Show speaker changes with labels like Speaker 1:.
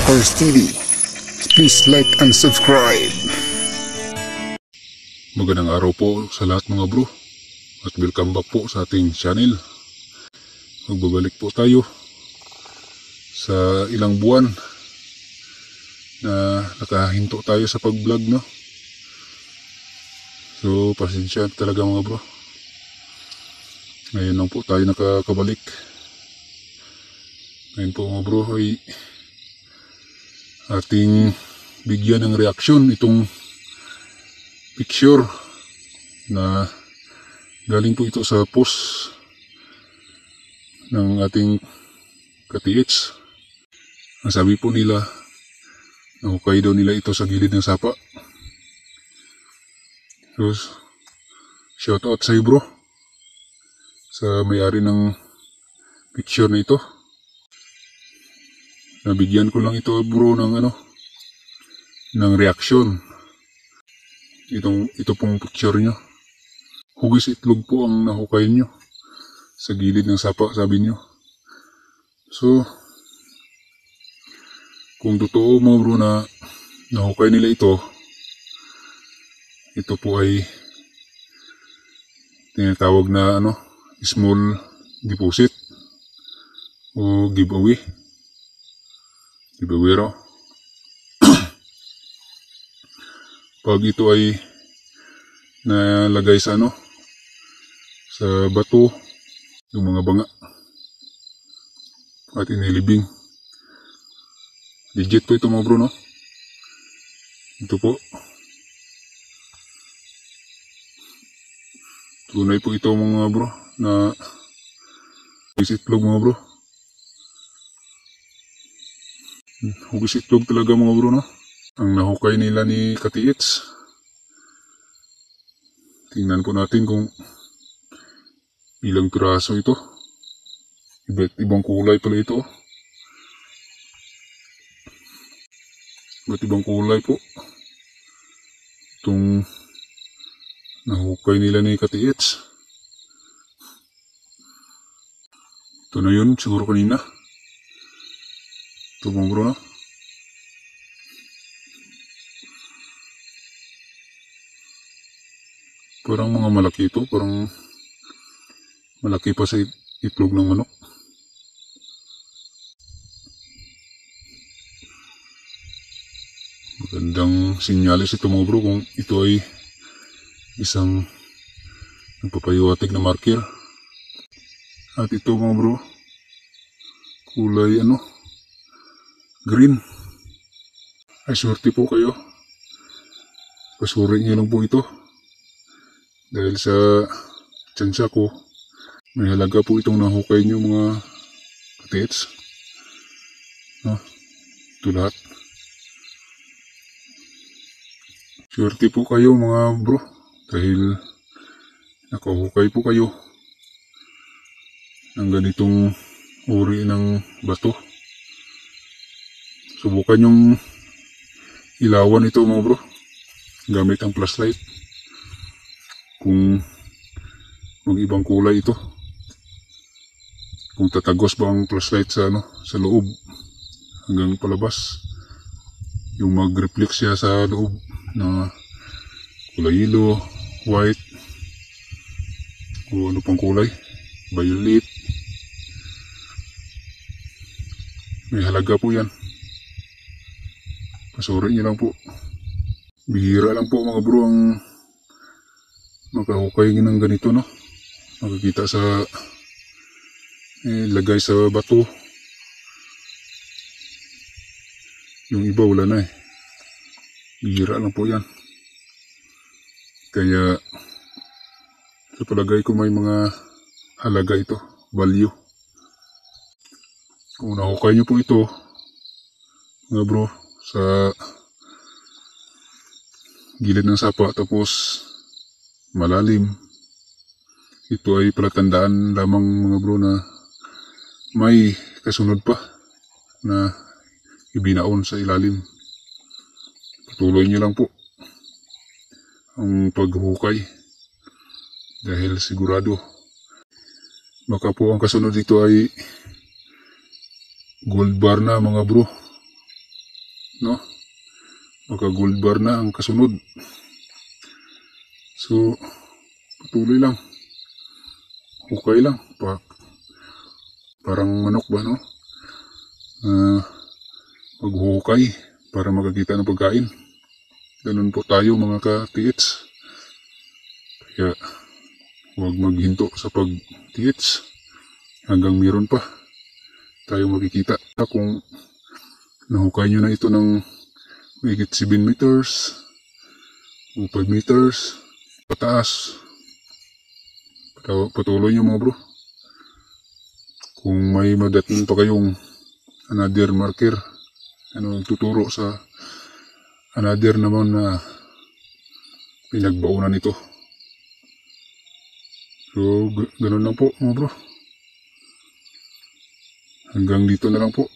Speaker 1: Cars TV. Please like and subscribe.
Speaker 2: Magandang araw po sa lahat mga bro at welcome back po sa ating channel. Magbabalik po tayo sa ilang buwan na nakahinto tayo sa pag-vlog, no? So pasensya talaga mga bro. Ngayon lang po tayo nakakabalik. Ngayon po mga bro ay ating bigyan ng reaksyon itong picture na galing po ito sa post ng ating ka-TH. Ang sabi po nila, nahukay daw nila ito sa gilid ng sapa. So, shout out sa iyo bro, sa may-ari ng picture na ito. Nabigyan ko lang ito bro ng ng reaksyon. Ito pong picture nyo. Hugis itlog po ang nahukay nyo sa gilid ng sapa, sabi nyo. So, kung totoo mga bro na nahukay nila ito po ay tinatawag na small deposit o giveaway. Giveaway raw. Pag ito ay nalagay sa sa bato, yung mga banga at inilibing, legit po ito mga bro, no? Ito po, tunay po ito mga bro na hugis itlog mga bro. Hugis itlog talaga mga bro, no? Ang nahukay nila ni ka-TH. Tingnan po natin kung ilang piraso ito. Iba't ibang kulay pala ito. Iba't ibang kulay po itong nahukay nila ni ka-TH. Ito na yun siguro kanina. Ito mga bro, no? Parang mga malaki ito, parang malaki pa sa itlog ng manok. Magandang sinyalis ito mga bro kung ito ay isang nagpapahiwatig na marker. At ito mga bro, kulay green. Ay swerte po kayo. Pasuri niyo lang po ito. Dahil sa tsansya ko, may halaga po itong nahukay nyo mga ka-TH. Ito lahat. Swerte po kayo mga bro. Dahil nakahukay po kayo ng ganitong uri ng bato. Subukan yung ilawan ito mga bro. Gamit ang flashlight. Kung mag-ibang kulay ito, kung tatagos ba ang flashlight sa loob hanggang palabas, yung mag-reflect siya sa loob na kulay yellow, white, o ano pang kulay, violet. May halaga po yan. Pasuri niyo lang po. Bihira lang po mga bro ang makahukay ng ganito, no? Makikita sa lagay sa bato. Yung iba wala na bihira lang po yan. Kaya sa palagay ko may mga halaga ito, value. Kung nahukay nyo po ito mga bro sa gilid ng sapa tapos malalim, ito ay palatandaan lamang mga bro na may kasunod pa na ibinaon sa ilalim. Patuloy nyo lang po ang paghukay dahil sigurado baka po ang kasunod dito ay gold bar na mga bro. no? Baka gold bar na ang kasunod. So, patuloy lang. Okay lang. Parang manok ba, no? Maghukay para makakita ng pagkain. Ganun po tayo mga ka-TH. Kaya, huwag maghinto sa pag-TH hanggang meron pa tayo makikita. Kung nahukay nyo na ito ng higit 7 meters o 5 meters pataas, patuloy nyo mga bro. Kung may madating pa kayong another marker, tuturo sa another naman na pinagbaunan ito. So, ganun lang po mga bro. Hanggang dito na lang po.